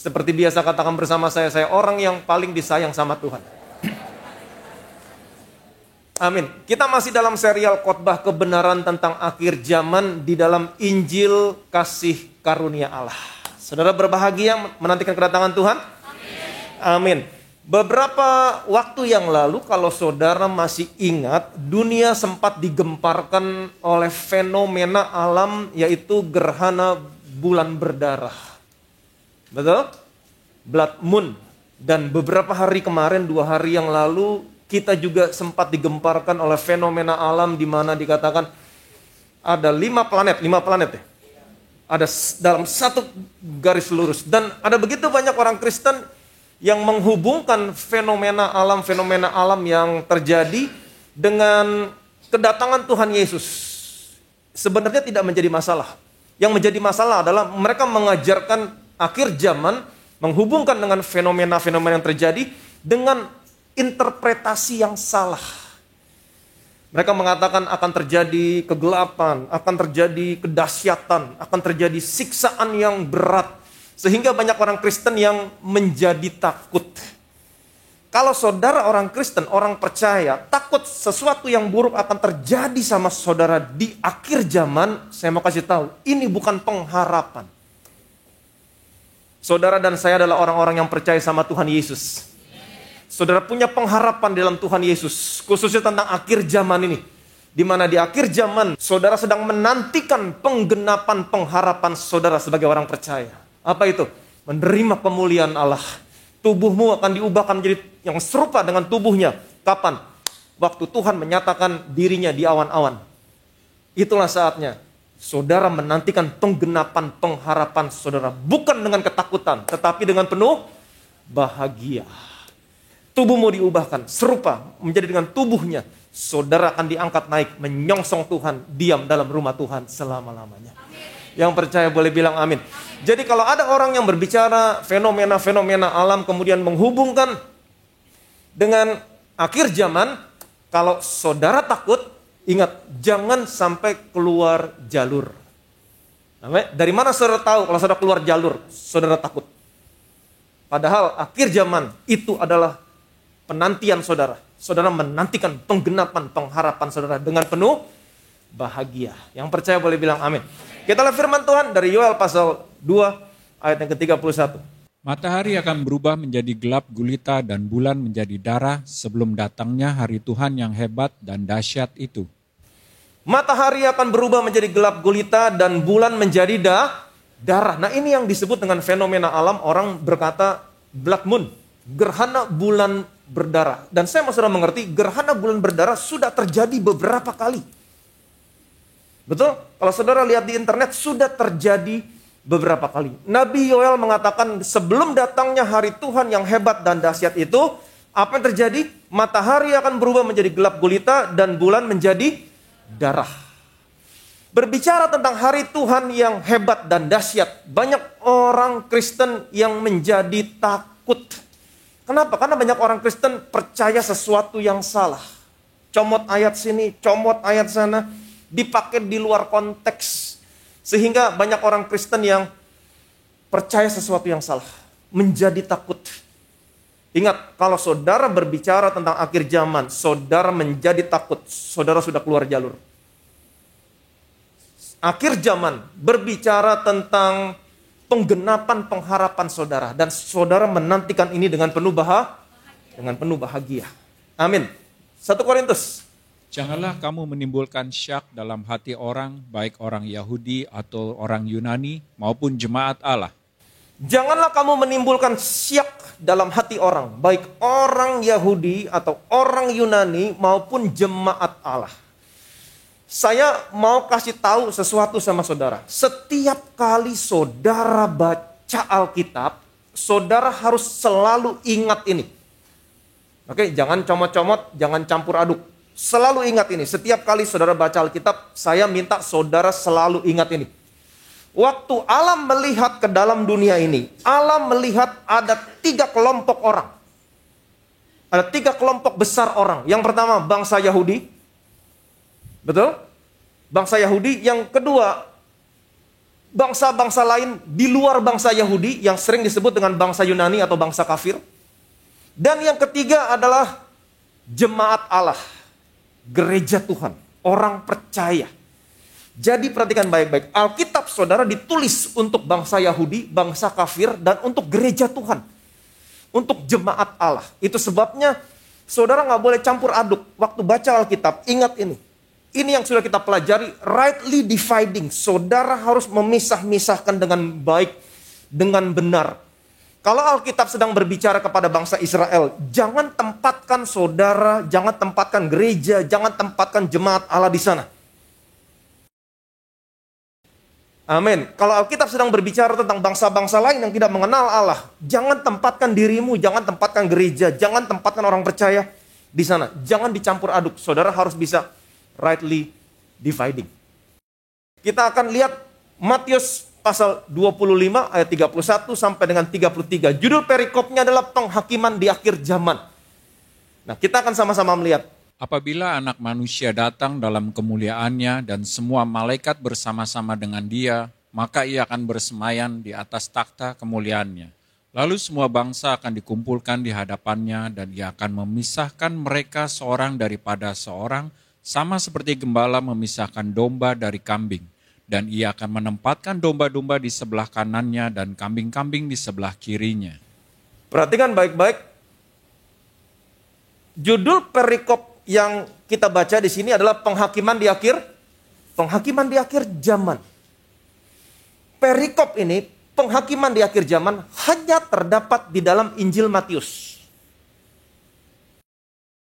Seperti biasa katakan bersama saya orang yang paling disayang sama Tuhan. Amin. Kita masih dalam serial khotbah kebenaran tentang akhir zaman di dalam Injil kasih karunia Allah. Saudara berbahagia menantikan kedatangan Tuhan? Amin. Beberapa waktu yang lalu kalau saudara masih ingat, dunia sempat digemparkan oleh fenomena alam yaitu gerhana bulan berdarah. Betul? Blood moon. Dan beberapa hari kemarin, 2 hari yang lalu, kita juga sempat digemparkan oleh fenomena alam di mana dikatakan ada 5 planet ya. Ada dalam satu garis lurus. Dan ada begitu banyak orang Kristen yang menghubungkan fenomena alam yang terjadi dengan kedatangan Tuhan Yesus. Sebenarnya tidak menjadi masalah. Yang menjadi masalah adalah mereka mengajarkan akhir zaman, menghubungkan dengan fenomena-fenomena yang terjadi dengan interpretasi yang salah. Mereka mengatakan akan terjadi kegelapan, akan terjadi kedahsyatan, akan terjadi siksaan yang berat. Sehingga banyak orang Kristen yang menjadi takut. Kalau saudara orang Kristen, orang percaya, takut sesuatu yang buruk akan terjadi sama saudara di akhir zaman, saya mau kasih tahu, ini bukan pengharapan. Saudara dan saya adalah orang-orang yang percaya sama Tuhan Yesus. Saudara punya pengharapan dalam Tuhan Yesus, khususnya tentang akhir zaman ini. Di mana di akhir zaman, saudara sedang menantikan penggenapan pengharapan saudara sebagai orang percaya. Apa itu? Menerima kemuliaan Allah. Tubuhmu akan diubahkan menjadi yang serupa dengan tubuhnya. Kapan? Waktu Tuhan menyatakan dirinya di awan-awan. Itulah saatnya. Saudara menantikan penggenapan pengharapan saudara. Bukan dengan ketakutan, tetapi dengan penuh bahagia. Tubuhmu diubahkan, serupa menjadi dengan tubuhnya. Saudara akan diangkat naik, menyongsong Tuhan, diam dalam rumah Tuhan selama-lamanya. Yang percaya boleh bilang amin. Jadi kalau ada orang yang berbicara fenomena-fenomena alam kemudian menghubungkan dengan akhir zaman, kalau saudara takut, ingat, jangan sampai keluar jalur. Dari mana saudara tahu kalau saudara keluar jalur, saudara takut? Padahal akhir zaman itu adalah penantian saudara. Saudara menantikan penggenapan pengharapan saudara dengan penuh bahagia. Yang percaya boleh bilang amin. Kita lihat firman Tuhan dari Yoel pasal 2 ayat yang ke-31. Matahari akan berubah menjadi gelap gulita dan bulan menjadi darah sebelum datangnya hari Tuhan yang hebat dan dahsyat itu. Matahari akan berubah menjadi gelap gulita dan bulan menjadi darah. Nah, ini yang disebut dengan fenomena alam. Orang berkata blood moon, gerhana bulan berdarah. Dan saya mau saudara mengerti, gerhana bulan berdarah sudah terjadi beberapa kali. Betul? Kalau saudara lihat di internet, sudah terjadi beberapa kali. Nabi Yoel mengatakan sebelum datangnya hari Tuhan yang hebat dan dahsyat itu, apa yang terjadi? Matahari akan berubah menjadi gelap gulita dan bulan menjadi darah. Berbicara tentang hari Tuhan yang hebat dan dahsyat, banyak orang Kristen yang menjadi takut. Kenapa? Karena banyak orang Kristen percaya sesuatu yang salah. Comot ayat sini, comot ayat sana, dipakai di luar konteks. Sehingga banyak orang Kristen yang percaya sesuatu yang salah, menjadi takut. Ingat, kalau saudara berbicara tentang akhir zaman, saudara menjadi takut, saudara sudah keluar jalur. Akhir zaman berbicara tentang penggenapan pengharapan saudara, dan saudara menantikan ini dengan penuh bahagia. Amin. 1 Korintus. Janganlah kamu menimbulkan syak dalam hati orang, baik orang Yahudi atau orang Yunani maupun jemaat Allah. Janganlah kamu menimbulkan syak dalam hati orang, baik orang Yahudi atau orang Yunani maupun jemaat Allah. Saya mau kasih tahu sesuatu sama saudara. Setiap kali saudara baca Alkitab, saudara harus selalu ingat ini. Oke, jangan comot-comot, jangan campur aduk. Selalu ingat ini. Setiap kali saudara baca Alkitab, saya minta saudara selalu ingat ini. Waktu Allah melihat ke dalam dunia ini, Allah melihat ada 3 kelompok orang. Ada 3 kelompok besar orang. Yang pertama, bangsa Yahudi. Betul? Bangsa Yahudi. Yang kedua, bangsa-bangsa lain di luar bangsa Yahudi yang sering disebut dengan bangsa Yunani atau bangsa kafir. Dan yang ketiga adalah jemaat Allah, gereja Tuhan, orang percaya. Jadi perhatikan baik-baik, Alkitab saudara ditulis untuk bangsa Yahudi, bangsa kafir, dan untuk gereja Tuhan. Untuk jemaat Allah. Itu sebabnya saudara nggak boleh campur aduk. Waktu baca Alkitab, ingat ini. Ini yang sudah kita pelajari, rightly dividing. Saudara harus memisah-misahkan dengan baik, dengan benar. Kalau Alkitab sedang berbicara kepada bangsa Israel, jangan tempatkan saudara, jangan tempatkan gereja, jangan tempatkan jemaat Allah di sana. Amin. Kalau Alkitab sedang berbicara tentang bangsa-bangsa lain yang tidak mengenal Allah, jangan tempatkan dirimu, jangan tempatkan gereja, jangan tempatkan orang percaya di sana. Jangan dicampur aduk. Saudara harus bisa rightly dividing. Kita akan lihat Matius pasal 25 ayat 31 sampai dengan 33. Judul perikopnya adalah penghakiman di akhir zaman. Nah, kita akan sama-sama melihat. Apabila anak manusia datang dalam kemuliaannya dan semua malaikat bersama-sama dengan dia, maka ia akan bersemayam di atas takhta kemuliaannya. Lalu semua bangsa akan dikumpulkan di hadapannya dan ia akan memisahkan mereka seorang daripada seorang, sama seperti gembala memisahkan domba dari kambing. Dan ia akan menempatkan domba-domba di sebelah kanannya dan kambing-kambing di sebelah kirinya. Perhatikan baik-baik. Judul perikop yang kita baca di sini adalah penghakiman di akhir zaman. Perikop ini, penghakiman di akhir zaman hanya terdapat di dalam Injil Matius.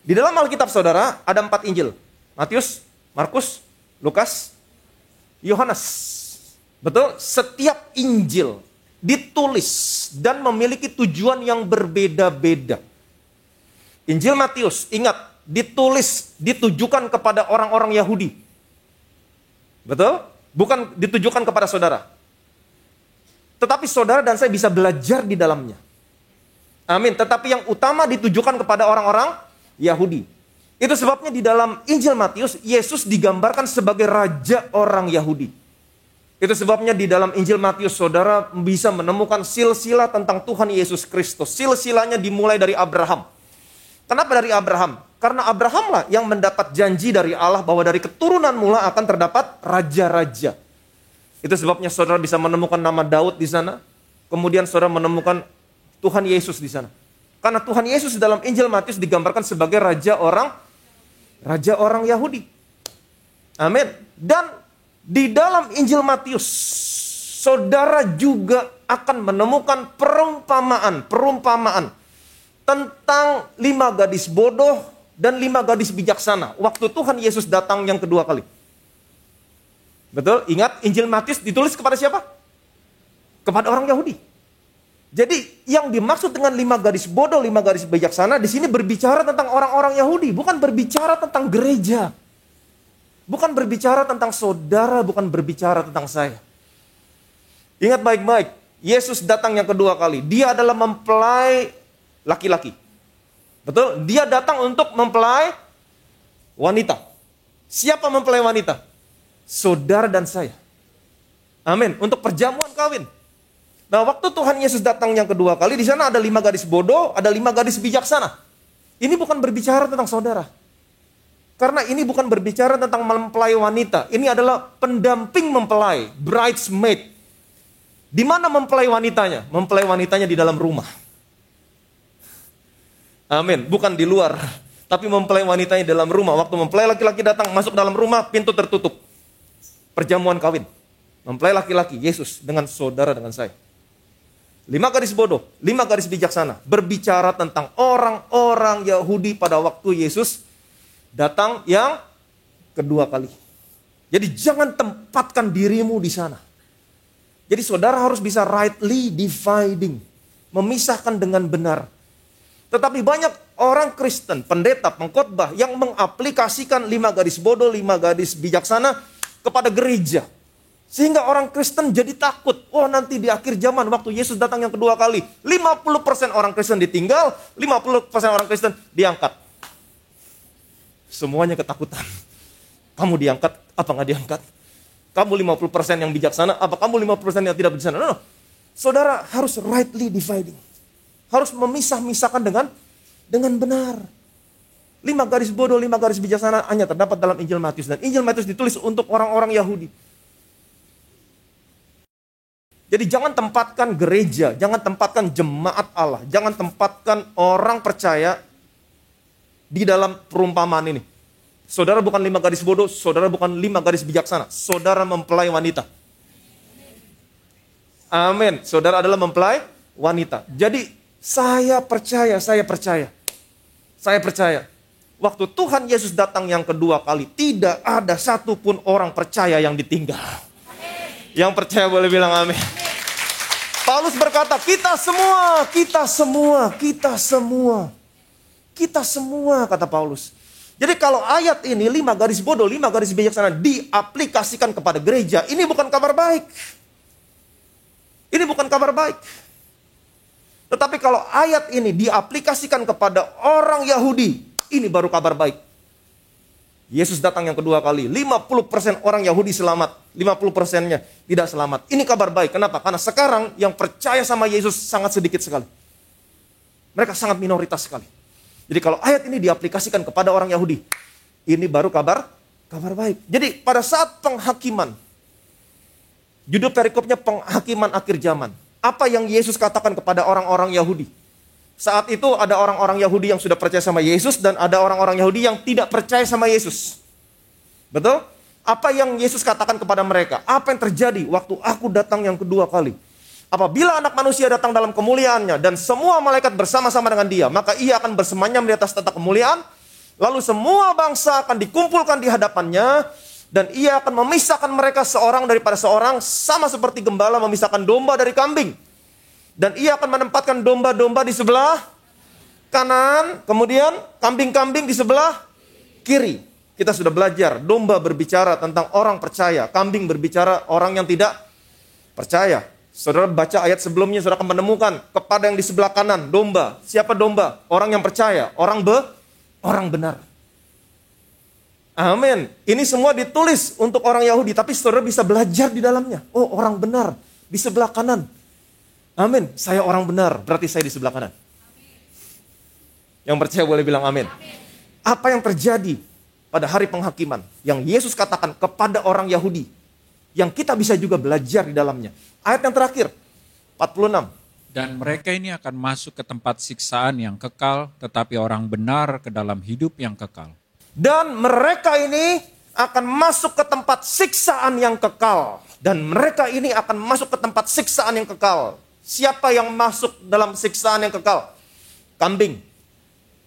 Di dalam Alkitab saudara ada 4 Injil. Matius, Markus, Lukas, Yohanes. Betul? Setiap Injil ditulis dan memiliki tujuan yang berbeda-beda. Injil Matius, ingat, ditulis, ditujukan kepada orang-orang Yahudi. Betul? Bukan ditujukan kepada saudara. Tetapi saudara dan saya bisa belajar di dalamnya. Amin. Tetapi yang utama ditujukan kepada orang-orang Yahudi. Itu sebabnya di dalam Injil Matius, Yesus digambarkan sebagai raja orang Yahudi. Itu sebabnya di dalam Injil Matius, saudara bisa menemukan silsilah tentang Tuhan Yesus Kristus. Silsilahnya dimulai dari Abraham. Kenapa dari Abraham? Karena Abrahamlah yang mendapat janji dari Allah bahwa dari keturunan mula akan terdapat raja-raja. Itu sebabnya saudara bisa menemukan nama Daud di sana. Kemudian saudara menemukan Tuhan Yesus di sana. Karena Tuhan Yesus dalam Injil Matius digambarkan sebagai raja orang Yahudi. Amin. Dan di dalam Injil Matius, saudara juga akan menemukan perumpamaan tentang 5 gadis bodoh dan 5 gadis bijaksana. Waktu Tuhan Yesus datang yang kedua kali. Betul? Ingat, Injil Matius ditulis kepada siapa? Kepada orang Yahudi. Jadi yang dimaksud dengan 5 gadis bodoh, 5 gadis bijaksana di sini berbicara tentang orang-orang Yahudi, bukan berbicara tentang gereja. Bukan berbicara tentang saudara, bukan berbicara tentang saya. Ingat baik-baik, Yesus datang yang kedua kali. Dia adalah mempelai laki-laki. Betul? Dia datang untuk mempelai wanita. Siapa mempelai wanita? Saudara dan saya. Amin. Untuk perjamuan kawin. Nah, waktu Tuhan Yesus datang yang kedua kali, di sana ada 5 gadis bodoh, ada 5 gadis bijaksana. Ini bukan berbicara tentang saudara. Karena ini bukan berbicara tentang mempelai wanita. Ini adalah pendamping mempelai, bridesmaid. Di mana mempelai wanitanya? Mempelai wanitanya di dalam rumah. Amin. Bukan di luar. Tapi mempelai wanitanya di dalam rumah. Waktu mempelai laki-laki datang, masuk dalam rumah, pintu tertutup. Perjamuan kawin. Mempelai laki-laki, Yesus dengan saudara dengan saya. 5 gadis bodoh, 5 gadis bijaksana. Berbicara tentang orang-orang Yahudi pada waktu Yesus datang yang kedua kali. Jadi jangan tempatkan dirimu di sana. Jadi saudara harus bisa rightly dividing. Memisahkan dengan benar. Tetapi banyak orang Kristen, pendeta, pengkhotbah yang mengaplikasikan 5 gadis bodoh, 5 gadis bijaksana kepada gereja. Sehingga orang Kristen jadi takut. Oh, nanti di akhir zaman waktu Yesus datang yang kedua kali, 50% orang Kristen ditinggal, 50% orang Kristen diangkat. Semuanya ketakutan. Kamu diangkat, apa nggak diangkat? kamu 50% yang bijaksana, apa kamu 50% yang tidak bijaksana. No. Saudara harus rightly dividing. Harus memisah-misahkan dengan benar. 5 garis bodoh, 5 garis bijaksana hanya terdapat dalam Injil Matius. Dan Injil Matius ditulis untuk orang-orang Yahudi. Jadi jangan tempatkan gereja, jangan tempatkan jemaat Allah, jangan tempatkan orang percaya di dalam perumpamaan ini. Saudara bukan 5 garis bodoh, saudara bukan 5 garis bijaksana. Saudara mempelai wanita. Amin. Saudara adalah mempelai wanita. Jadi saya percaya. Waktu Tuhan Yesus datang yang kedua kali, tidak ada satupun orang percaya yang ditinggal. Yang percaya boleh bilang amin. Paulus berkata, kita semua kata Paulus. Jadi kalau ayat ini 5 garis bodoh, 5 garis bijaksana diaplikasikan kepada gereja, ini bukan kabar baik. Ini bukan kabar baik. Tetapi kalau ayat ini diaplikasikan kepada orang Yahudi, ini baru kabar baik. Yesus datang yang kedua kali, 50% orang Yahudi selamat, 50%-nya tidak selamat. Ini kabar baik. Kenapa? Karena sekarang yang percaya sama Yesus sangat sedikit sekali. Mereka sangat minoritas sekali. Jadi kalau ayat ini diaplikasikan kepada orang Yahudi, ini baru kabar baik. Jadi pada saat penghakiman, judul perikopnya penghakiman akhir zaman. Apa yang Yesus katakan kepada orang-orang Yahudi? Saat itu ada orang-orang Yahudi yang sudah percaya sama Yesus dan ada orang-orang Yahudi yang tidak percaya sama Yesus. Betul? Apa yang Yesus katakan kepada mereka? Apa yang terjadi waktu aku datang yang kedua kali? Apabila anak manusia datang dalam kemuliaannya dan semua malaikat bersama-sama dengan dia, maka ia akan bersemayam di atas tahta kemuliaan. Lalu semua bangsa akan dikumpulkan di hadapannya dan ia akan memisahkan mereka seorang daripada seorang, sama seperti gembala memisahkan domba dari kambing. Dan ia akan menempatkan domba-domba di sebelah kanan, kemudian kambing-kambing di sebelah kiri. Kita sudah belajar, domba berbicara tentang orang percaya, kambing berbicara orang yang tidak percaya. Saudara baca ayat sebelumnya, saudara akan menemukan kepada yang di sebelah kanan, domba. Siapa domba? Orang yang percaya, orang benar. Amin. Ini semua ditulis untuk orang Yahudi, tapi saudara bisa belajar di dalamnya. Oh, orang benar di sebelah kanan. Amin. Saya orang benar, berarti saya di sebelah kanan. Yang percaya boleh bilang amin. Apa yang terjadi pada hari penghakiman yang Yesus katakan kepada orang Yahudi, yang kita bisa juga belajar di dalamnya. Ayat yang terakhir, 46. Dan mereka ini akan masuk ke tempat siksaan yang kekal, tetapi orang benar ke dalam hidup yang kekal. Dan mereka ini akan masuk ke tempat siksaan yang kekal. Dan mereka ini akan masuk ke tempat siksaan yang kekal. Siapa yang masuk dalam siksaan yang kekal? Kambing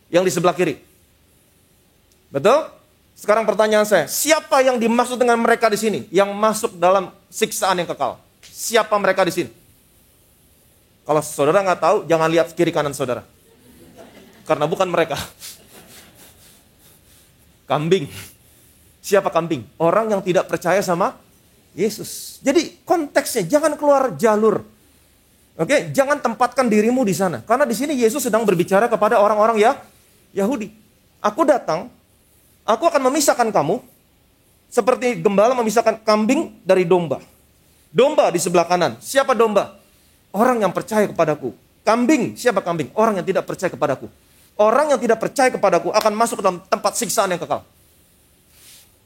yang di sebelah kiri. Betul? Sekarang pertanyaan saya, siapa yang dimaksud dengan mereka di sini? Yang masuk dalam siksaan yang kekal. Siapa mereka di sini? Kalau saudara nggak tahu, jangan lihat kiri kanan saudara. Karena bukan mereka. Kambing. Siapa kambing? Orang yang tidak percaya sama Yesus. Jadi konteksnya jangan keluar jalur. Oke, jangan tempatkan dirimu di sana. Karena di sini Yesus sedang berbicara kepada orang-orang Yahudi. Aku datang, aku akan memisahkan kamu seperti gembala memisahkan kambing dari domba. Domba di sebelah kanan. Siapa domba? Orang yang percaya kepadaku. Kambing, siapa kambing? Orang yang tidak percaya kepadaku. Orang yang tidak percaya kepadaku akan masuk ke dalam tempat siksaan yang kekal.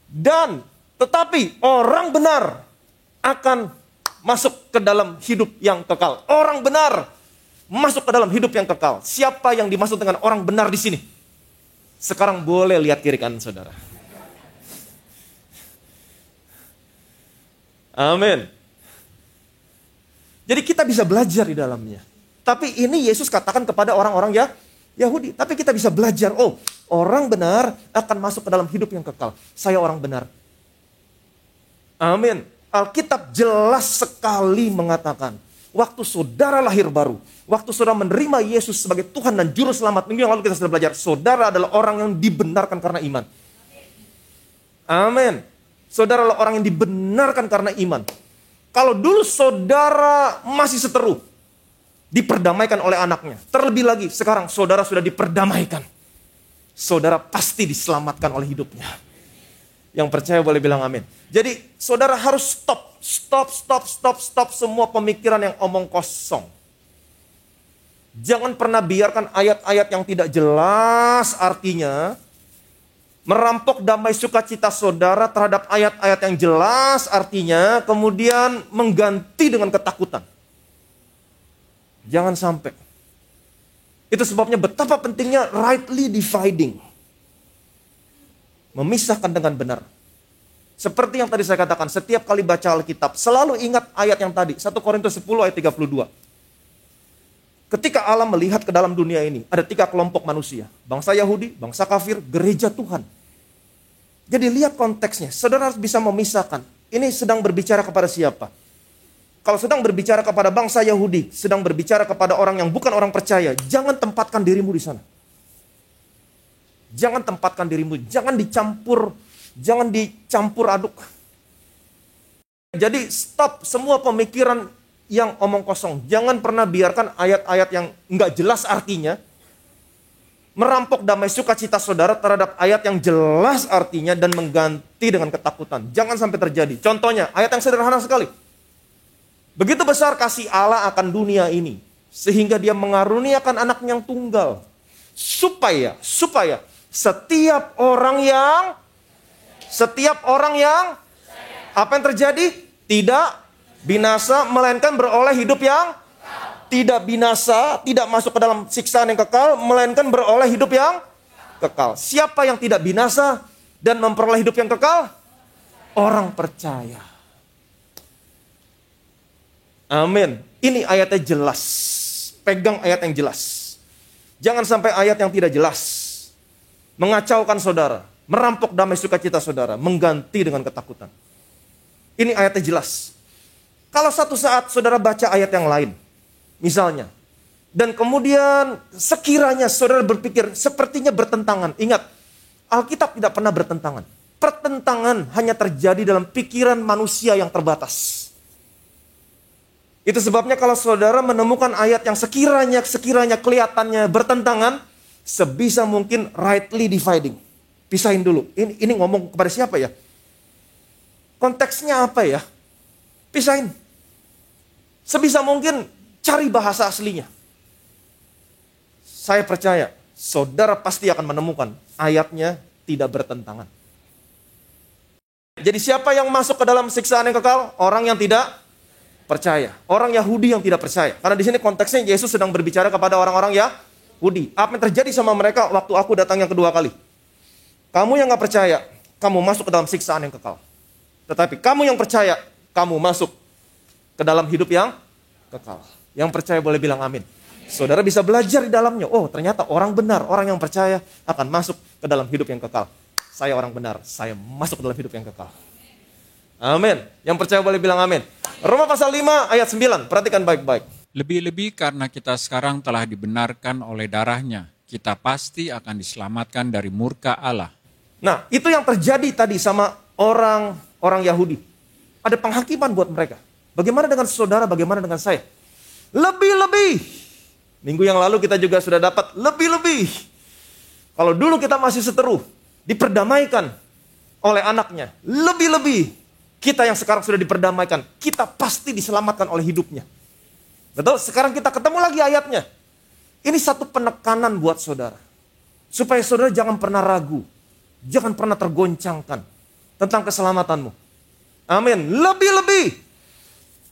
Dan tetapi orang benar akan masuk ke dalam hidup yang kekal. Orang benar masuk ke dalam hidup yang kekal. Siapa yang dimaksud dengan orang benar di sini? Sekarang boleh lihat kiri kanan saudara. Amin. Jadi kita bisa belajar di dalamnya. Tapi ini Yesus katakan kepada orang-orang Yahudi. Tapi kita bisa belajar, oh orang benar akan masuk ke dalam hidup yang kekal. Saya orang benar. Amin. Alkitab jelas sekali mengatakan, waktu saudara lahir baru, waktu saudara menerima Yesus sebagai Tuhan dan Juru Selamat, minggu yang lalu kita sudah belajar, saudara adalah orang yang dibenarkan karena iman. Amin. Saudara adalah orang yang dibenarkan karena iman. Kalau dulu saudara masih seteru, diperdamaikan oleh anaknya. Terlebih lagi, sekarang saudara sudah diperdamaikan. Saudara pasti diselamatkan oleh hidupnya. Yang percaya boleh bilang amin. Jadi saudara harus stop semua pemikiran yang omong kosong. Jangan pernah biarkan ayat-ayat yang tidak jelas artinya merampok damai sukacita saudara terhadap ayat-ayat yang jelas artinya, kemudian mengganti dengan ketakutan. Jangan sampai. Itu sebabnya betapa pentingnya rightly dividing. Memisahkan dengan benar. Seperti yang tadi saya katakan, setiap kali baca Alkitab, selalu ingat ayat yang tadi, 1 Korintus 10 ayat 32. Ketika Allah melihat ke dalam dunia ini, ada 3 kelompok manusia. Bangsa Yahudi, bangsa kafir, gereja Tuhan. Jadi lihat konteksnya, saudara harus bisa memisahkan. Ini sedang berbicara kepada siapa? Kalau sedang berbicara kepada bangsa Yahudi, sedang berbicara kepada orang yang bukan orang percaya, jangan tempatkan dirimu di sana. Jangan tempatkan dirimu, jangan dicampur aduk. Jadi stop semua pemikiran yang omong kosong. Jangan pernah biarkan ayat-ayat yang enggak jelas artinya merampok damai sukacita saudara terhadap ayat yang jelas artinya dan mengganti dengan ketakutan. Jangan sampai terjadi. Contohnya, ayat yang sederhana sekali. Begitu besar kasih Allah akan dunia ini, sehingga dia mengaruniakan anaknya yang tunggal. Supaya setiap orang yang apa yang terjadi? Tidak binasa, melainkan beroleh hidup yang tidak binasa, tidak masuk ke dalam siksaan yang kekal, melainkan beroleh hidup yang kekal. Siapa yang tidak binasa dan memperoleh hidup yang kekal? Orang percaya. Amin. Ini ayatnya jelas. Pegang ayat yang jelas. Jangan sampai ayat yang tidak jelas mengacaukan saudara, merampok damai sukacita saudara, mengganti dengan ketakutan. Ini ayatnya jelas. Kalau satu saat saudara baca ayat yang lain, misalnya, dan kemudian sekiranya saudara berpikir sepertinya bertentangan. Ingat, Alkitab tidak pernah bertentangan. Pertentangan hanya terjadi dalam pikiran manusia yang terbatas. Itu sebabnya kalau saudara menemukan ayat yang sekiranya kelihatannya bertentangan, sebisa mungkin rightly dividing. Pisahin dulu. Ini ngomong kepada siapa ya? Konteksnya apa ya? Pisahin. Sebisa mungkin cari bahasa aslinya. Saya percaya, saudara pasti akan menemukan ayatnya tidak bertentangan. Jadi siapa yang masuk ke dalam siksaan yang kekal? Orang yang tidak percaya. Orang Yahudi yang tidak percaya. Karena di sini konteksnya Yesus sedang berbicara kepada orang-orang Yahudi. Apa yang terjadi sama mereka waktu aku datang yang kedua kali? Kamu yang gak percaya, kamu masuk ke dalam siksaan yang kekal. Tetapi kamu yang percaya, kamu masuk ke dalam hidup yang kekal. Yang percaya boleh bilang amin. Saudara bisa belajar di dalamnya. Oh, ternyata orang benar, orang yang percaya akan masuk ke dalam hidup yang kekal. Saya orang benar, saya masuk ke dalam hidup yang kekal. Amin. Yang percaya boleh bilang amin. Roma pasal 5 ayat 9. Perhatikan baik-baik. Lebih-lebih karena kita sekarang telah dibenarkan oleh darahnya, kita pasti akan diselamatkan dari murka Allah. Nah, itu yang terjadi tadi sama orang Yahudi. Ada penghakiman buat mereka. Bagaimana dengan saudara, bagaimana dengan saya? Lebih-lebih. Minggu yang lalu kita juga sudah dapat lebih-lebih. Kalau dulu kita masih seteru, diperdamaikan oleh anaknya. Lebih-lebih. Kita yang sekarang sudah diperdamaikan, kita pasti diselamatkan oleh hidupnya. Betul? Sekarang kita ketemu lagi ayatnya. Ini satu penekanan buat saudara. Supaya saudara jangan pernah ragu. Jangan pernah tergoncangkan tentang keselamatanmu. Amin. Lebih-lebih.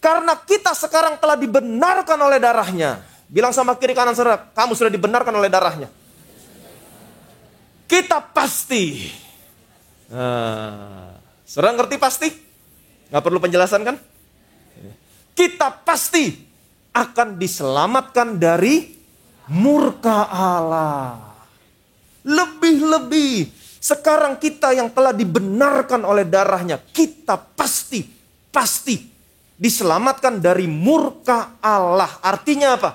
Karena kita sekarang telah dibenarkan oleh darahnya. Bilang sama kiri kanan saudara, kamu sudah dibenarkan oleh darahnya. Kita pasti. Saudara ngerti pasti? Gak perlu penjelasan kan? Kita pasti akan diselamatkan dari murka Allah. Lebih-lebih. Sekarang kita yang telah dibenarkan oleh darahnya. Kita pasti diselamatkan dari murka Allah. Artinya apa?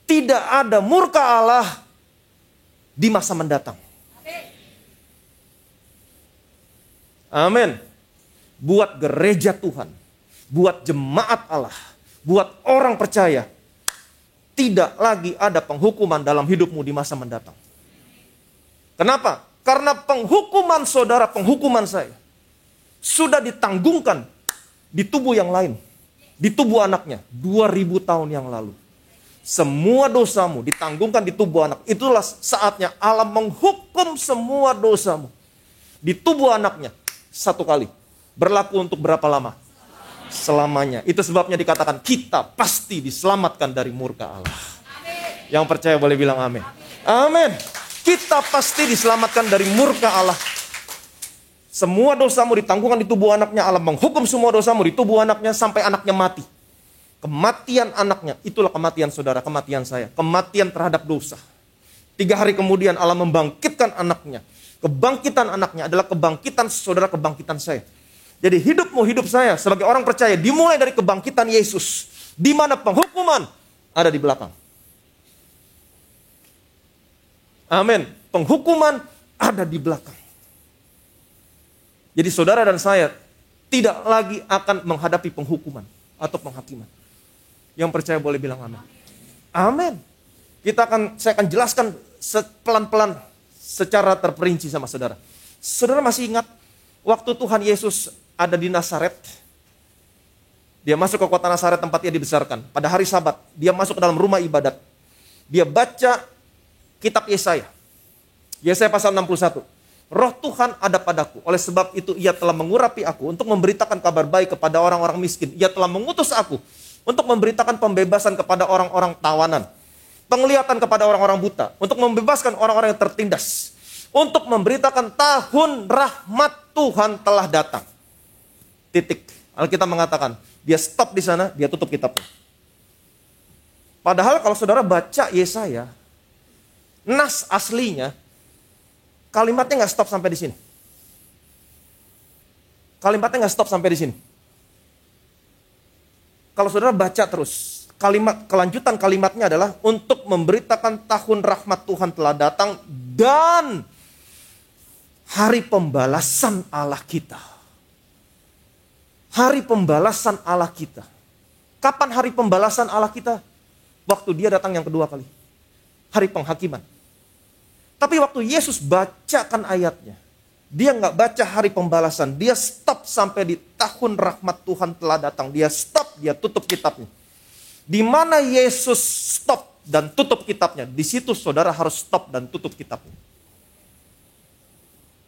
Tidak ada murka Allah di masa mendatang. Amin. Buat gereja Tuhan, buat jemaat Allah, buat orang percaya, tidak lagi ada penghukuman dalam hidupmu di masa mendatang. Kenapa? Karena penghukuman saudara, penghukuman saya sudah ditanggungkan di tubuh yang lain. Di tubuh anaknya 2000 tahun yang lalu. Semua dosamu ditanggungkan di tubuh anak. Itulah saatnya Allah menghukum semua dosamu di tubuh anaknya satu kali. Berlaku untuk berapa lama? Selamanya. Itu sebabnya dikatakan kita pasti diselamatkan dari murka Allah. Yang percaya boleh bilang amin. Amin. Kita pasti diselamatkan dari murka Allah. Semua dosamu ditanggungkan di tubuh anaknya. Allah menghukum semua dosamu di tubuh anaknya sampai anaknya mati. Kematian anaknya, itulah kematian saudara, kematian saya. Kematian terhadap dosa. 3 hari kemudian Allah membangkitkan anaknya. Kebangkitan anaknya adalah kebangkitan saudara, kebangkitan saya. Jadi hidupmu, hidup saya sebagai orang percaya dimulai dari kebangkitan Yesus. Di mana penghukuman ada di belakang. Amin. Penghukuman ada di belakang. Jadi saudara dan saya tidak lagi akan menghadapi penghukuman atau penghakiman. Yang percaya boleh bilang amin. Amin. Saya akan jelaskan pelan-pelan secara terperinci sama saudara. Saudara masih ingat waktu Tuhan Yesus ada di Nazaret? Dia masuk ke kota Nazaret tempat dia dibesarkan. Pada hari Sabat, dia masuk ke dalam rumah ibadat. Dia baca kitab Yesaya. Yesaya pasal 61. Roh Tuhan ada padaku. Oleh sebab itu ia telah mengurapi aku untuk memberitakan kabar baik kepada orang-orang miskin. Ia telah mengutus aku untuk memberitakan pembebasan kepada orang-orang tawanan. Penglihatan kepada orang-orang buta. Untuk membebaskan orang-orang yang tertindas. Untuk memberitakan tahun rahmat Tuhan telah datang. Titik. Alkitab mengatakan, dia stop di sana, dia tutup kitabnya. Padahal kalau saudara baca Yesaya, nas aslinya, kalimatnya nggak stop sampai di sini. Kalimatnya nggak stop sampai di sini. Kalau saudara baca terus, kelanjutan kalimatnya adalah untuk memberitakan tahun rahmat Tuhan telah datang dan hari pembalasan Allah kita. Hari pembalasan Allah kita. Kapan hari pembalasan Allah kita? Waktu dia datang yang kedua kali. Hari penghakiman. Tapi waktu Yesus bacakan ayatnya, dia nggak baca hari pembalasan. Dia stop sampai di tahun rahmat Tuhan telah datang. Dia stop, dia tutup kitabnya. Di mana Yesus stop dan tutup kitabnya, di situ saudara harus stop dan tutup kitabnya.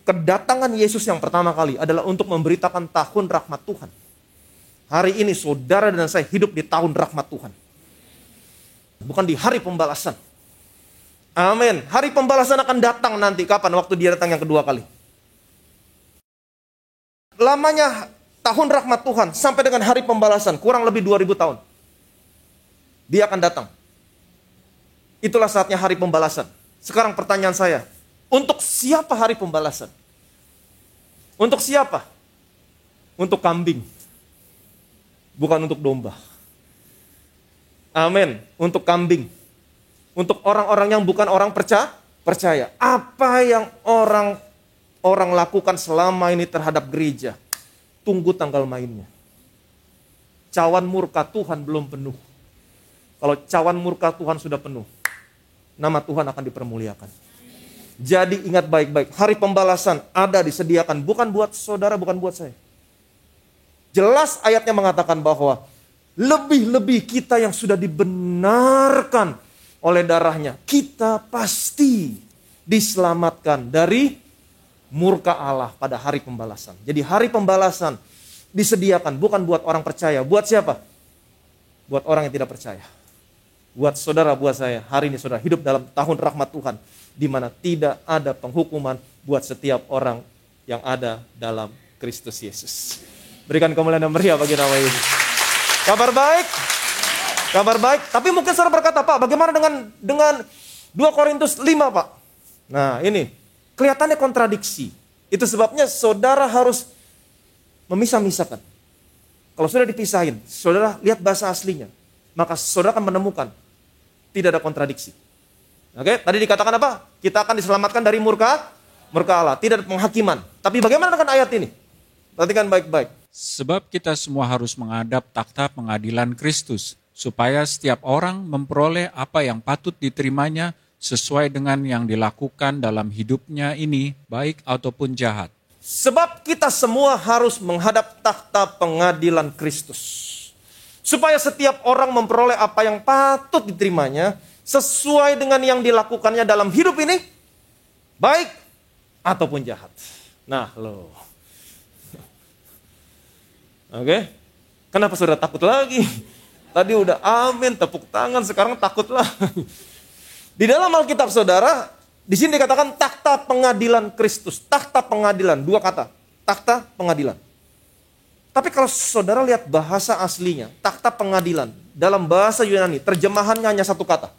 Kedatangan Yesus yang pertama kali adalah untuk memberitakan tahun rahmat Tuhan. Hari ini saudara dan saya hidup di tahun rahmat Tuhan. Bukan di hari pembalasan. Amin. Hari pembalasan akan datang nanti. Kapan? Waktu dia datang yang kedua kali. Lamanya tahun rahmat Tuhan sampai dengan hari pembalasan. Kurang lebih 2000 tahun. Dia akan datang. Itulah saatnya hari pembalasan. Sekarang pertanyaan saya. Untuk siapa hari pembalasan? Untuk siapa? Untuk kambing. Bukan untuk domba. Amin. Untuk kambing. Untuk orang-orang yang bukan orang percaya. Apa yang orang lakukan selama ini terhadap gereja? Tunggu tanggal mainnya. Cawan murka Tuhan belum penuh. Kalau cawan murka Tuhan sudah penuh, nama Tuhan akan dipermuliakan. Jadi ingat baik-baik, hari pembalasan ada disediakan bukan buat saudara, bukan buat saya. Jelas ayatnya mengatakan bahwa lebih-lebih kita yang sudah dibenarkan oleh darahnya, kita pasti diselamatkan dari murka Allah pada hari pembalasan. Jadi hari pembalasan disediakan bukan buat orang percaya. Buat siapa? Buat orang yang tidak percaya. Buat saudara, buat saya. Hari ini saudara hidup dalam tahun rahmat Tuhan. Di mana tidak ada penghukuman buat setiap orang yang ada dalam Kristus Yesus. Berikan kemuliaan dan meriah bagi nama Yesus. Kabar baik. Kabar baik. Tapi mungkin saudara berkata, Pak, bagaimana dengan 2 Korintus 5, Pak? Nah ini, kelihatannya kontradiksi. Itu sebabnya saudara harus memisah-misahkan. Kalau sudah dipisahin, saudara lihat bahasa aslinya. Maka saudara akan menemukan tidak ada kontradiksi. Oke, tadi dikatakan apa? Kita akan diselamatkan dari murka Allah. Tidak ada penghakiman. Tapi bagaimana dengan ayat ini? Perhatikan baik-baik. Sebab kita semua harus menghadap takhta pengadilan Kristus, supaya setiap orang memperoleh apa yang patut diterimanya sesuai dengan yang dilakukan dalam hidupnya ini, baik ataupun jahat. Sebab kita semua harus menghadap takhta pengadilan Kristus. Supaya setiap orang memperoleh apa yang patut diterimanya sesuai dengan yang dilakukannya dalam hidup ini, baik ataupun jahat. Nah loh. Oke, kenapa saudara takut lagi? Tadi udah amin, tepuk tangan, sekarang takut lagi. Di dalam Alkitab saudara, di sini dikatakan takhta pengadilan Kristus. Takhta pengadilan, dua kata. Takhta pengadilan. Tapi kalau saudara lihat bahasa aslinya, takhta pengadilan, dalam bahasa Yunani, terjemahannya hanya satu kata.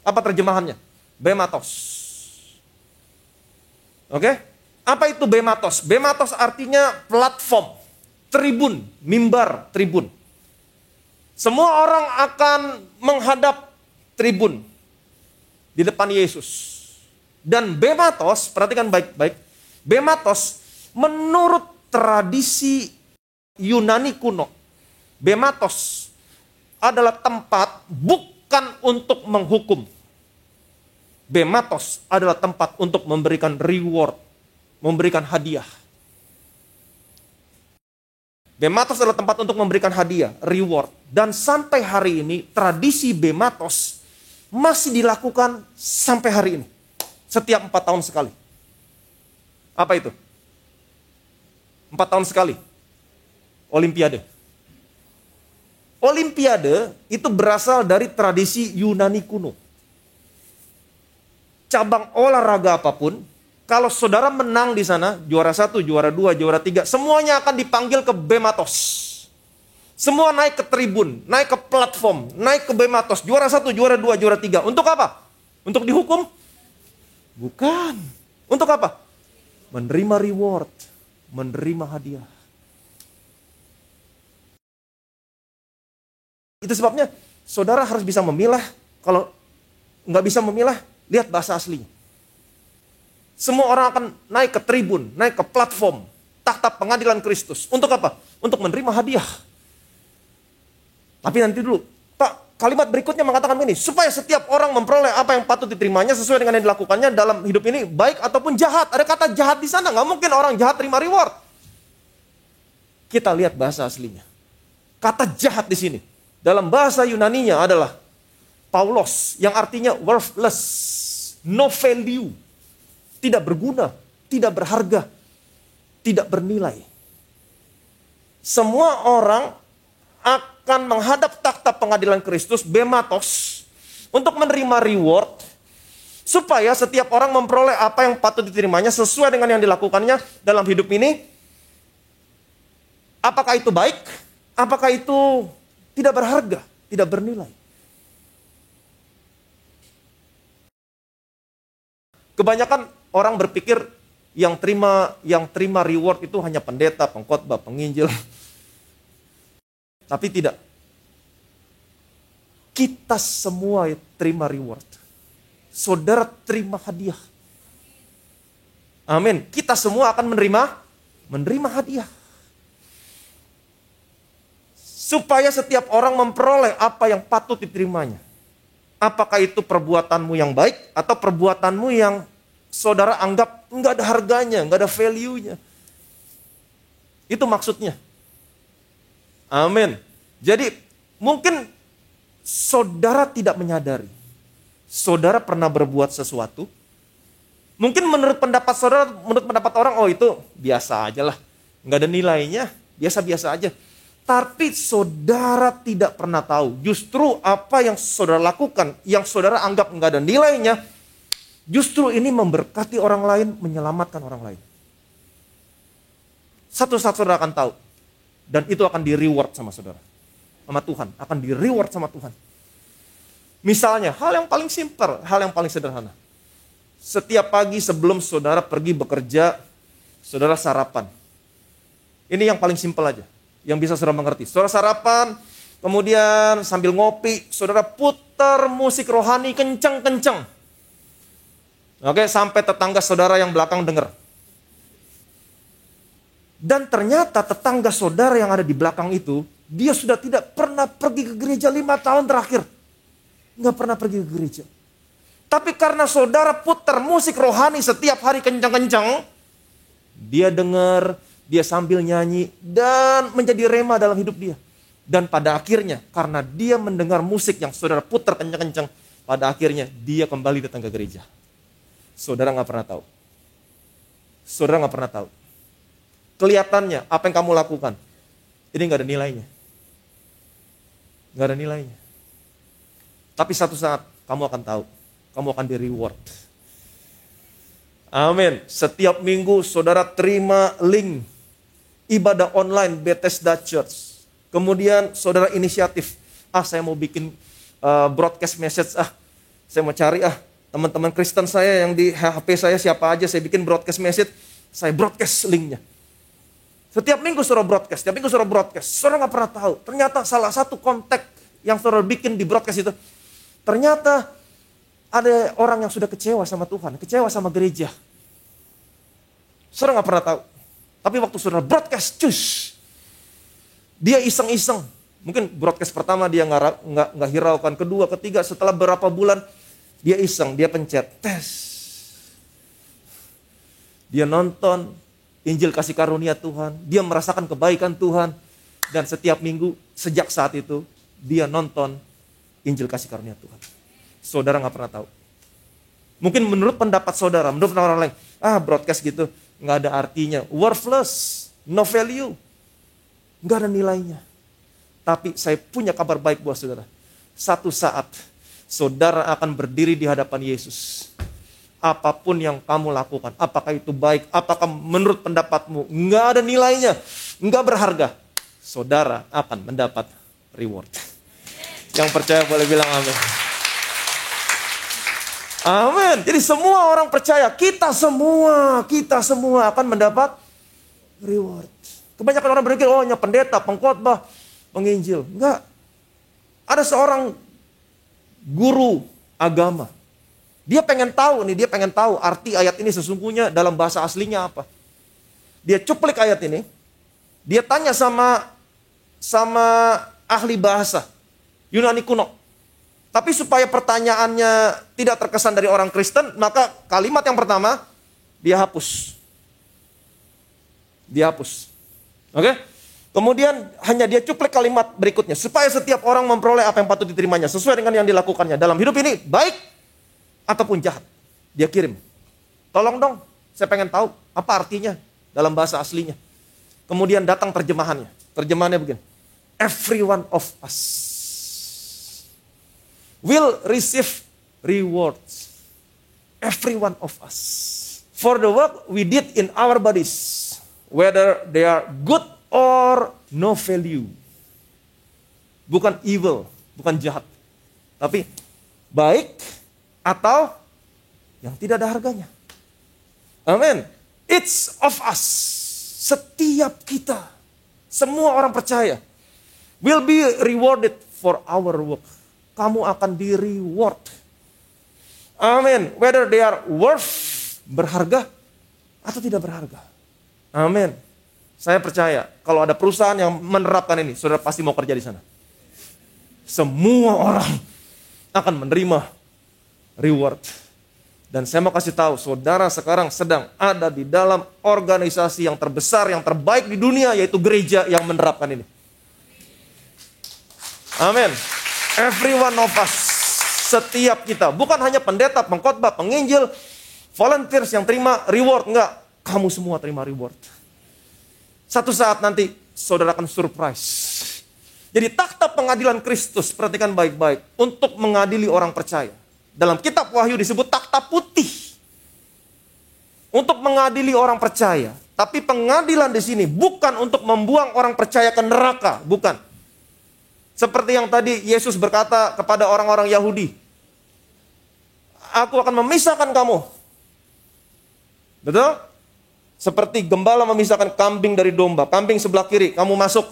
Apa terjemahannya? Bematos. Oke? Apa itu bematos? Bematos artinya platform, tribun, mimbar, tribun. Semua orang akan menghadap tribun di depan Yesus. Dan bematos, perhatikan baik-baik, bematos menurut tradisi Yunani kuno, bematos adalah tempat bukan untuk menghukum. Bematos adalah tempat untuk memberikan reward, memberikan hadiah. Bematos adalah tempat untuk memberikan hadiah, reward. Dan sampai hari ini tradisi bematos masih dilakukan sampai hari ini. Setiap 4 tahun sekali. Apa itu? 4 tahun sekali. Olimpiade. Olimpiade itu berasal dari tradisi Yunani kuno. Cabang olahraga apapun, kalau saudara menang di sana, juara 1, juara 2, juara 3, semuanya akan dipanggil ke bematos. Semua naik ke tribun, naik ke platform, naik ke bematos, juara 1, juara 2, juara 3. Untuk apa? Untuk dihukum? Bukan. Untuk apa? Menerima reward, menerima hadiah. Itu sebabnya saudara harus bisa memilah. Kalau nggak bisa memilah, lihat bahasa aslinya. Semua orang akan naik ke tribun, naik ke platform, takhta pengadilan Kristus. Untuk apa? Untuk menerima hadiah. Tapi nanti dulu, Pak, kalimat berikutnya mengatakan ini, supaya setiap orang memperoleh apa yang patut diterimanya sesuai dengan yang dilakukannya dalam hidup ini, baik ataupun jahat. Ada kata jahat di sana, nggak mungkin orang jahat terima reward. Kita lihat bahasa aslinya. Kata jahat di sini, dalam bahasa Yunaninya adalah paulos, yang artinya worthless, no value, tidak berguna, tidak berharga, tidak bernilai. Semua orang akan menghadap takhta pengadilan Kristus, bematos, untuk menerima reward, supaya setiap orang memperoleh apa yang patut diterimanya sesuai dengan yang dilakukannya dalam hidup ini. Apakah itu baik? Apakah itu tidak berharga, tidak bernilai? Kebanyakan orang berpikir yang terima reward itu hanya pendeta, pengkhotbah, penginjil. Tapi tidak. Kita semua terima reward. Saudara terima hadiah. Amin. Kita semua akan menerima hadiah. Supaya setiap orang memperoleh apa yang patut diterimanya. Apakah itu perbuatanmu yang baik atau perbuatanmu yang saudara anggap nggak ada harganya, nggak ada value-nya. Itu maksudnya. Amin. Jadi mungkin saudara tidak menyadari. Saudara pernah berbuat sesuatu. Mungkin menurut pendapat saudara, menurut pendapat orang, oh itu biasa aja lah. Nggak ada nilainya, biasa-biasa aja. Tapi saudara tidak pernah tahu, justru apa yang saudara lakukan, yang saudara anggap nggak ada nilainya, justru ini memberkati orang lain, menyelamatkan orang lain. Satu saat saudara akan tahu, dan itu akan di-reward sama saudara. Sama Tuhan, akan di-reward sama Tuhan. Misalnya, hal yang paling simpel, hal yang paling sederhana. Setiap pagi sebelum saudara pergi bekerja, saudara sarapan. Ini yang paling simpel aja. Yang bisa saudara mengerti. Saudara sarapan, kemudian sambil ngopi, saudara putar musik rohani kenceng-kenceng. Oke, sampai tetangga saudara yang belakang dengar. Dan ternyata tetangga saudara yang ada di belakang itu, dia sudah tidak pernah pergi ke gereja 5 tahun terakhir. Nggak pernah pergi ke gereja. Tapi karena saudara putar musik rohani setiap hari kencang-kencang, dia dengar, dia sambil nyanyi, dan menjadi rema dalam hidup dia. Dan pada akhirnya, karena dia mendengar musik yang saudara putar kencang-kencang, pada akhirnya dia kembali datang ke gereja. Saudara gak pernah tahu. Saudara gak pernah tahu. Kelihatannya, apa yang kamu lakukan, ini gak ada nilainya. Gak ada nilainya. Tapi satu saat, kamu akan tahu. Kamu akan di reward. Amin. Setiap minggu saudara terima link ibadah online Bethesda Church. Kemudian saudara inisiatif. Saya mau bikin broadcast message. Saya mau cari teman-teman Kristen saya yang di HP saya siapa aja. Saya bikin broadcast message. Saya broadcast linknya. Setiap minggu saudara broadcast. Setiap minggu saudara broadcast. Saudara gak pernah tahu. Ternyata salah satu kontak yang saudara bikin di broadcast itu. Ternyata ada orang yang sudah kecewa sama Tuhan, kecewa sama gereja. Saudara gak pernah tahu. Tapi waktu saudara broadcast, dia iseng-iseng. Mungkin broadcast pertama dia nggak hiraukan, kedua, ketiga, setelah berapa bulan dia iseng, dia pencet tes. Dia nonton Injil kasih karunia Tuhan, dia merasakan kebaikan Tuhan, dan setiap minggu sejak saat itu dia nonton Injil kasih karunia Tuhan. Saudara gak pernah tahu. Mungkin menurut pendapat saudara, menurut orang lain, broadcast gitu gak ada artinya, worthless, no value, gak ada nilainya. Tapi saya punya kabar baik buat saudara. Satu saat saudara akan berdiri di hadapan Yesus. Apapun yang kamu lakukan, apakah itu baik, apakah menurut pendapatmu gak ada nilainya, gak berharga, saudara akan mendapat reward. Yang percaya boleh bilang amin. Amin. Jadi semua orang percaya, kita semua akan mendapat reward. Kebanyakan orang berpikir, pendeta, pengkhotbah, penginjil. Enggak. Ada seorang guru agama. Dia pengen tahu arti ayat ini sesungguhnya dalam bahasa aslinya apa. Dia cuplik ayat ini, dia tanya sama ahli bahasa Yunani kuno. Tapi supaya pertanyaannya tidak terkesan dari orang Kristen, maka kalimat yang pertama dia hapus. Oke? Kemudian hanya dia cuplik kalimat berikutnya supaya setiap orang memperoleh apa yang patut diterimanya sesuai dengan yang dilakukannya dalam hidup ini, baik ataupun jahat. Dia kirim. Tolong dong, saya pengen tahu apa artinya dalam bahasa aslinya. Kemudian datang terjemahannya. Terjemahannya begini. Every one of us will receive rewards. Every one of us. For the work we did in our bodies. Whether they are good or no value. Bukan evil, bukan jahat. Tapi baik atau yang tidak ada harganya. Amin. Each of us. Setiap kita. Semua orang percaya. Will be rewarded for our work. Kamu akan di reward. Amin. Whether they are worth, berharga atau tidak berharga. Amin. Saya percaya kalau ada perusahaan yang menerapkan ini, saudara pasti mau kerja di sana. Semua orang akan menerima reward. Dan saya mau kasih tahu, saudara sekarang sedang ada di dalam organisasi yang terbesar, yang terbaik di dunia, yaitu gereja yang menerapkan ini. Amin. Every one of us, setiap kita, bukan hanya pendeta, pengkhotbah, penginjil, volunteers yang terima reward, enggak, kamu semua terima reward. Satu saat nanti saudara akan surprise. Jadi takhta pengadilan Kristus, perhatikan baik-baik, untuk mengadili orang percaya. Dalam kitab Wahyu disebut takhta putih. Untuk mengadili orang percaya. Tapi pengadilan di sini bukan untuk membuang orang percaya ke neraka, bukan. Seperti yang tadi Yesus berkata kepada orang-orang Yahudi. Aku akan memisahkan kamu. Betul? Seperti gembala memisahkan kambing dari domba. Kambing sebelah kiri, kamu masuk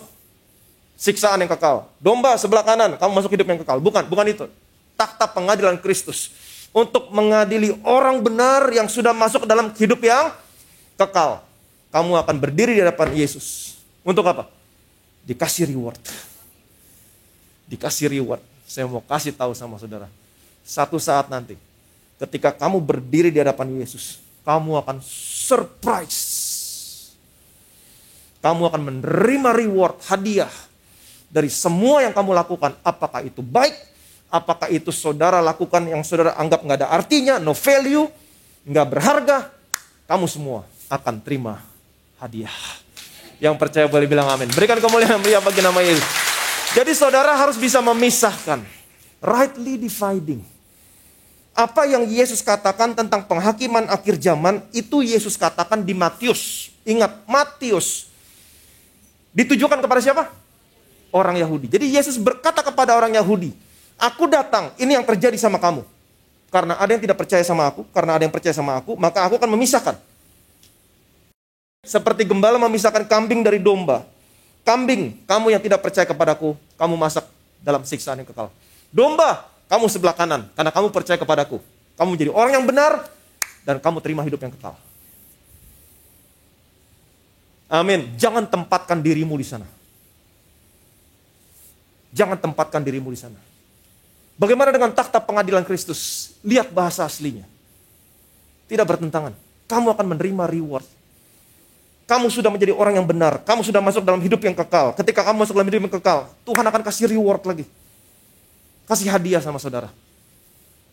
siksaan yang kekal. Domba sebelah kanan, kamu masuk hidup yang kekal. Bukan itu. Takhta pengadilan Kristus. Untuk mengadili orang benar yang sudah masuk ke dalam hidup yang kekal. Kamu akan berdiri di hadapan Yesus. Untuk apa? Dikasih reward. Dikasih reward. Saya mau kasih tahu sama saudara. Satu saat nanti, Ketika kamu berdiri di hadapan Yesus, kamu akan surprise. Kamu akan menerima reward, hadiah dari semua yang kamu lakukan. Apakah itu baik, apakah itu saudara lakukan yang saudara anggap nggak ada artinya, no value, nggak berharga, kamu semua akan terima hadiah. Yang percaya boleh bilang amin. Berikan kemuliaan yang bagi nama Yesus. Jadi saudara harus bisa memisahkan, rightly dividing. Apa yang Yesus katakan tentang penghakiman akhir zaman, itu Yesus katakan di Matius. Ingat, Matius ditujukan kepada siapa? Orang Yahudi. Jadi Yesus berkata kepada orang Yahudi, aku datang, ini yang terjadi sama kamu. Karena ada yang tidak percaya sama aku, karena ada yang percaya sama aku, maka aku akan memisahkan. Seperti gembala memisahkan kambing dari domba. Kambing, kamu yang tidak percaya kepadaku, kamu masak dalam siksaan yang kekal. Domba, kamu sebelah kanan, karena kamu percaya kepadaku. Kamu menjadi orang yang benar, dan kamu terima hidup yang kekal. Amin. Jangan tempatkan dirimu di sana. Jangan tempatkan dirimu di sana. Bagaimana dengan takhta pengadilan Kristus? Lihat bahasa aslinya. Tidak bertentangan. Kamu akan menerima reward. Kamu sudah menjadi orang yang benar. Kamu sudah masuk dalam hidup yang kekal. Ketika kamu masuk dalam hidup yang kekal, Tuhan akan kasih reward lagi. Kasih hadiah sama saudara.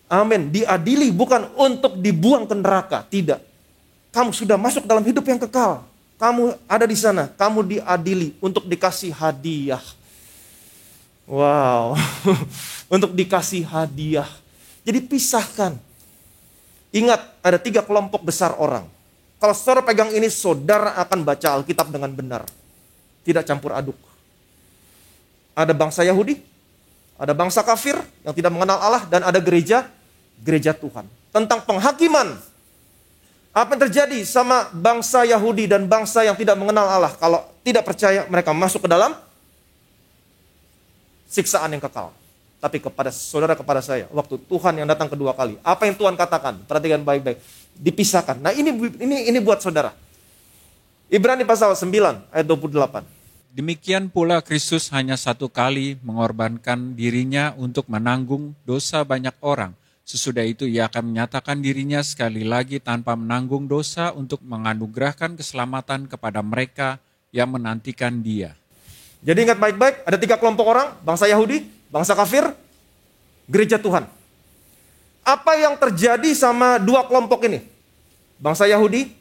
Amin. Diadili bukan untuk dibuang ke neraka. Tidak. Kamu sudah masuk dalam hidup yang kekal. Kamu ada di sana. Kamu diadili untuk dikasih hadiah. Wow. Untuk dikasih hadiah. Jadi pisahkan. Ingat, ada 3 kelompok besar orang. Kalau saudara pegang ini, saudara akan baca Alkitab dengan benar. Tidak campur aduk. Ada bangsa Yahudi, ada bangsa kafir yang tidak mengenal Allah, dan ada gereja Tuhan. Tentang penghakiman. Apa yang terjadi sama bangsa Yahudi dan bangsa yang tidak mengenal Allah? Kalau tidak percaya, mereka masuk ke dalam siksaan yang kekal. Tapi kepada saudara, kepada saya, waktu Tuhan yang datang kedua kali, apa yang Tuhan katakan? Perhatikan baik-baik. Dipisahkan. Nah ini buat saudara. Ibrani pasal 9 ayat 28. Demikian pula Kristus hanya satu kali mengorbankan dirinya untuk menanggung dosa banyak orang. Sesudah itu ia akan menyatakan dirinya sekali lagi tanpa menanggung dosa untuk menganugerahkan keselamatan kepada mereka yang menantikan dia. Jadi ingat baik-baik, ada 3 kelompok orang, bangsa Yahudi, bangsa kafir, gereja Tuhan. Apa yang terjadi sama 2 kelompok ini? Bangsa Yahudi,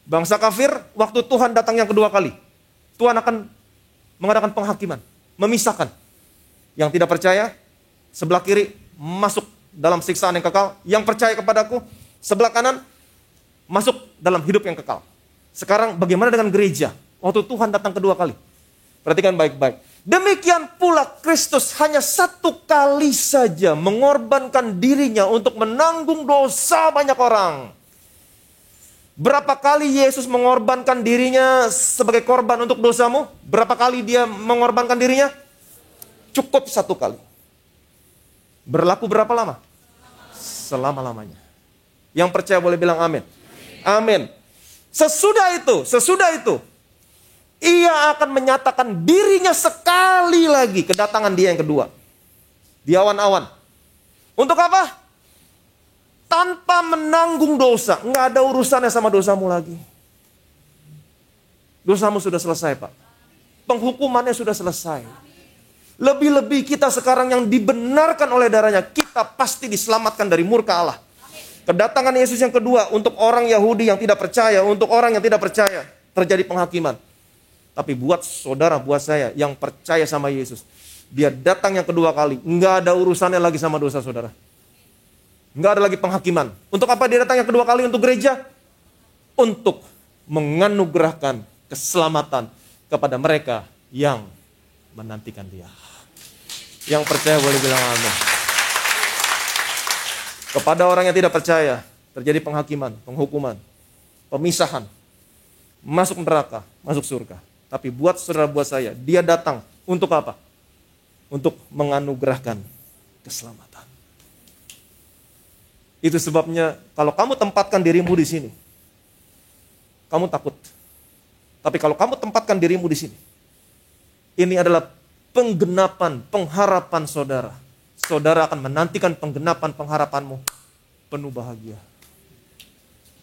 bangsa kafir, waktu Tuhan datang yang kedua kali. Tuhan akan mengadakan penghakiman, memisahkan. Yang tidak percaya, sebelah kiri masuk dalam siksaan yang kekal. Yang percaya kepadaku, sebelah kanan masuk dalam hidup yang kekal. Sekarang bagaimana dengan gereja? Waktu Tuhan datang kedua kali. Perhatikan baik-baik. Demikian pula Kristus hanya satu kali saja mengorbankan dirinya untuk menanggung dosa banyak orang. Berapa kali Yesus mengorbankan dirinya sebagai korban untuk dosamu? Berapa kali dia mengorbankan dirinya? Cukup 1 kali. Berlaku berapa lama? Selama-lamanya. Yang percaya boleh bilang amin. Amin. Sesudah itu, ia akan menyatakan dirinya sekali lagi, kedatangan dia yang kedua. Di awan-awan. Untuk apa? Tanpa menanggung dosa. Nggak ada urusannya sama dosamu lagi. Dosamu sudah selesai, Pak. Penghukumannya sudah selesai. Lebih-lebih kita sekarang yang dibenarkan oleh darahnya, kita pasti diselamatkan dari murka Allah. Kedatangan Yesus yang kedua untuk orang Yahudi yang tidak percaya, untuk orang yang tidak percaya, terjadi penghakiman. Tapi buat saudara, buat saya yang percaya sama Yesus, dia datang yang kedua kali, nggak ada urusannya lagi sama dosa saudara. Nggak ada lagi penghakiman. Untuk apa dia datang yang kedua kali untuk gereja? Untuk menganugerahkan keselamatan kepada mereka yang menantikan dia. Yang percaya boleh bilang amin. Kepada orang yang tidak percaya, terjadi penghakiman, penghukuman, pemisahan, masuk neraka, masuk surga. Tapi buat saudara, buat saya, dia datang untuk apa? Untuk menganugerahkan keselamatan. Itu sebabnya kalau kamu tempatkan dirimu di sini, kamu takut. Tapi kalau kamu tempatkan dirimu di sini, ini adalah penggenapan, pengharapan saudara. Saudara akan menantikan penggenapan pengharapanmu penuh bahagia.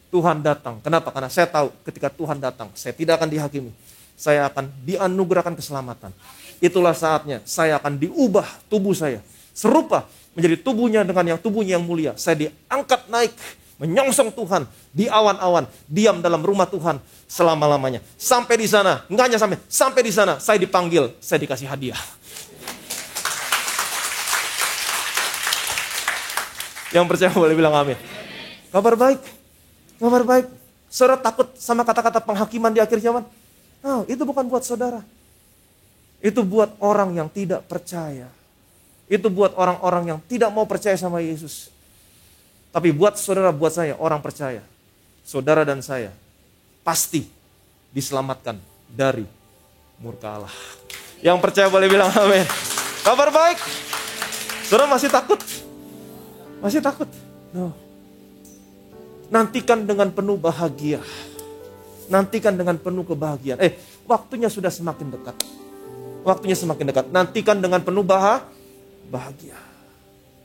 Tuhan datang. Kenapa? Karena saya tahu ketika Tuhan datang, saya tidak akan dihakimi. Saya akan dianugerahkan keselamatan. Itulah saatnya saya akan diubah tubuh saya. Serupa menjadi tubuhnya dengan yang tubuhnya yang mulia. Saya diangkat naik, menyongsong Tuhan di awan-awan, diam dalam rumah Tuhan selama-lamanya. Sampai di sana, enggak hanya sampai di sana saya dipanggil, saya dikasih hadiah. Yang percaya boleh bilang amin. Kabar baik. Kabar baik. Saudara takut sama kata-kata penghakiman di akhir zaman? Oh, itu bukan buat saudara. Itu buat orang yang tidak percaya. Itu buat orang-orang yang tidak mau percaya sama Yesus. Tapi buat saudara, buat saya, orang percaya. Saudara dan saya pasti diselamatkan dari murka Allah. Yang percaya boleh bilang amin. Kabar baik. Saudara masih takut? Masih takut? No. Nantikan dengan penuh bahagia. Nantikan dengan penuh kebahagiaan. Waktunya sudah semakin dekat. Waktunya semakin dekat. Nantikan dengan penuh bahagia.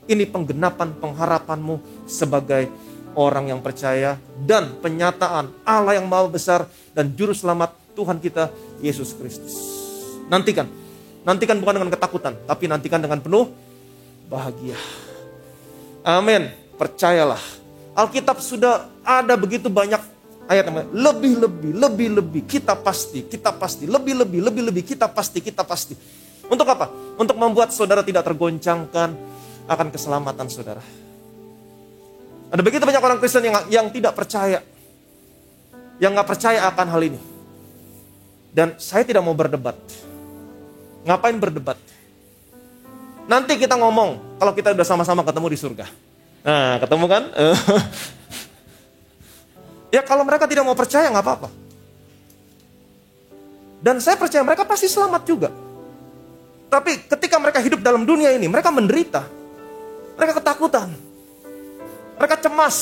Ini penggenapan pengharapanmu sebagai orang yang percaya dan penyataan Allah yang Maha Besar dan Juru Selamat Tuhan kita Yesus Kristus. Nantikan. Nantikan bukan dengan ketakutan, tapi nantikan dengan penuh bahagia. Amin. Percayalah. Alkitab sudah ada begitu banyak ayat yang lebih, kita pasti, lebih, kita pasti. Untuk apa? Untuk membuat saudara tidak tergoncangkan akan keselamatan saudara. Ada begitu banyak orang Kristen yang tidak percaya, yang gak percaya akan hal ini. Dan saya tidak mau berdebat. Ngapain berdebat? Nanti kita ngomong kalau kita udah sama-sama ketemu di surga. Nah, ketemu kan? Ya kalau mereka tidak mau percaya gak apa-apa. Dan saya percaya mereka pasti selamat juga. Tapi ketika mereka hidup dalam dunia ini, mereka menderita. Mereka ketakutan. Mereka cemas.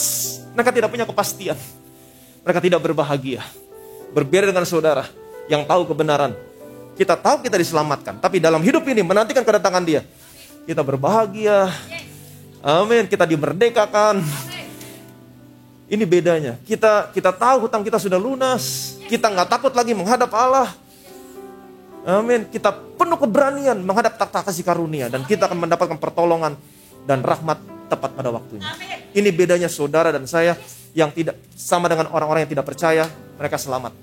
Mereka tidak punya kepastian. Mereka tidak berbahagia. Berbeda dengan saudara yang tahu kebenaran. Kita tahu kita diselamatkan. Tapi dalam hidup ini menantikan kedatangan Dia. Kita berbahagia. Amin. Kita dimerdekakan. Ini bedanya. Kita tahu hutang kita sudah lunas. Kita gak takut lagi menghadap Allah. Amin. Kita penuh keberanian menghadap takhta kasih karunia. Dan kita akan mendapatkan pertolongan dan rahmat tepat pada waktunya. Ini bedanya saudara dan saya yang tidak sama dengan orang-orang yang tidak percaya. Mereka selamat.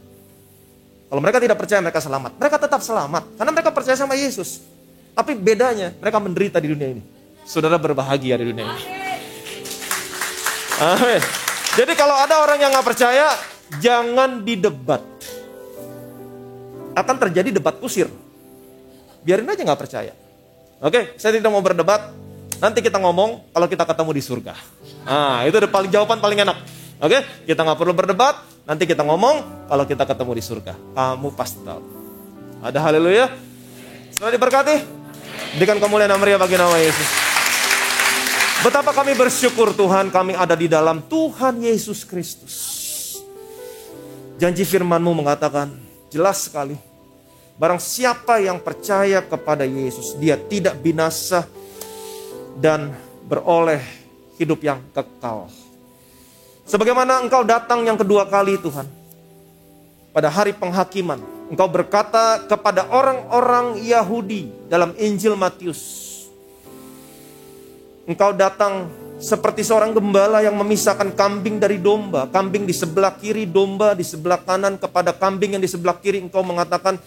Kalau mereka tidak percaya, mereka selamat. Mereka tetap selamat karena mereka percaya sama Yesus. Tapi bedanya mereka menderita di dunia ini. Saudara berbahagia di dunia ini. Amin. Jadi kalau ada orang yang gak percaya, jangan didebat. Akan terjadi debat kusir. Biarin aja gak percaya. Oke, saya tidak mau berdebat. Nanti kita ngomong kalau kita ketemu di surga. Nah, itu jawaban paling enak. Oke, kita gak perlu berdebat. Nanti kita ngomong kalau kita ketemu di surga. Kamu pasti tahu. Ada haleluya. Selamat diberkati. Berikan kemuliaan dan meriah bagi nama Yesus. Betapa kami bersyukur Tuhan, kami ada di dalam Tuhan Yesus Kristus. Janji firman-Mu mengatakan jelas sekali. Barang siapa yang percaya kepada Yesus, dia tidak binasa dan beroleh hidup yang kekal. Sebagaimana Engkau datang yang kedua kali Tuhan, pada hari penghakiman, Engkau berkata kepada orang-orang Yahudi dalam Injil Matius, Engkau datang seperti seorang gembala yang memisahkan kambing dari domba. Kambing di sebelah kiri, domba di sebelah kanan. Kepada kambing yang di sebelah kiri Engkau mengatakan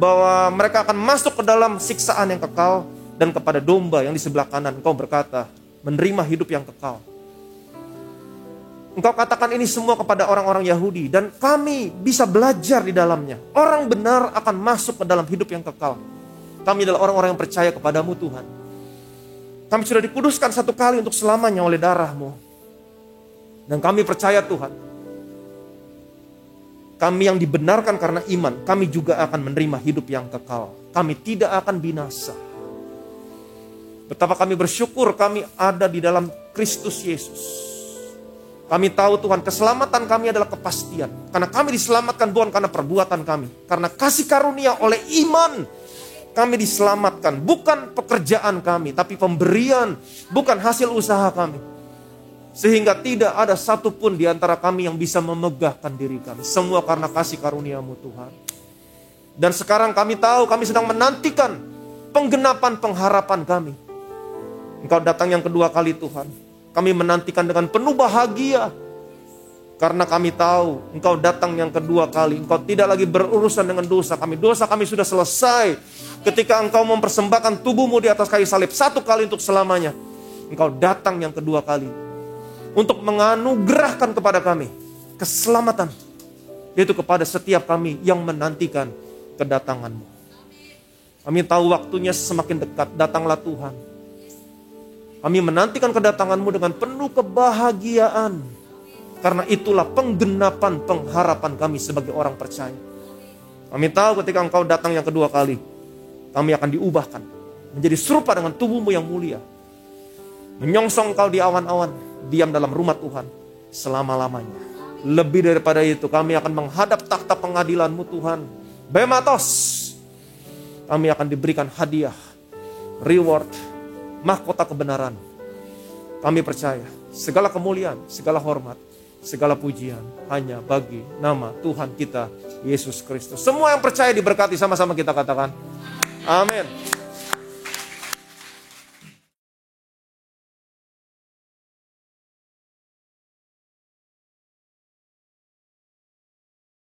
bahwa mereka akan masuk ke dalam siksaan yang kekal. Dan kepada domba yang di sebelah kanan Engkau berkata menerima hidup yang kekal. Engkau katakan ini semua kepada orang-orang Yahudi. Dan kami bisa belajar di dalamnya. Orang benar akan masuk ke dalam hidup yang kekal. Kami adalah orang-orang yang percaya kepadamu Tuhan. Kami sudah dikuduskan satu kali untuk selamanya oleh darah-Mu. Dan kami percaya Tuhan. Kami yang dibenarkan karena iman, kami juga akan menerima hidup yang kekal. Kami tidak akan binasa. Betapa kami bersyukur kami ada di dalam Kristus Yesus. Kami tahu Tuhan, keselamatan kami adalah kepastian. Karena kami diselamatkan bukan karena perbuatan kami. Karena kasih karunia oleh iman. Kami diselamatkan, bukan pekerjaan kami, tapi pemberian, bukan hasil usaha kami. Sehingga tidak ada satupun di antara kami yang bisa memegahkan diri kami. Semua karena kasih karunia-Mu Tuhan. Dan sekarang kami tahu kami sedang menantikan penggenapan pengharapan kami. Engkau datang yang kedua kali Tuhan. Kami menantikan dengan penuh bahagia. Karena kami tahu Engkau datang yang kedua kali. Engkau tidak lagi berurusan dengan dosa kami. Dosa kami sudah selesai. Ketika Engkau mempersembahkan tubuh-Mu di atas kayu salib satu kali untuk selamanya. Engkau datang yang kedua kali. Untuk menganugerahkan kepada kami keselamatan. Yaitu kepada setiap kami yang menantikan kedatangan-Mu. Kami tahu waktunya semakin dekat. Datanglah Tuhan. Kami menantikan kedatangan-Mu dengan penuh kebahagiaan. Karena itulah penggenapan pengharapan kami sebagai orang percaya. Kami tahu ketika Engkau datang yang kedua kali, kami akan diubahkan menjadi serupa dengan tubuh-Mu yang mulia. Menyongsong Engkau di awan-awan, diam dalam rumah Tuhan selama-lamanya. Lebih daripada itu, kami akan menghadap takhta pengadilan-Mu Tuhan. Bematos, kami akan diberikan hadiah, reward, mahkota kebenaran. Kami percaya segala kemuliaan, segala hormat, segala pujian hanya bagi nama Tuhan kita Yesus Kristus. Semua yang percaya diberkati, sama-sama kita katakan amin.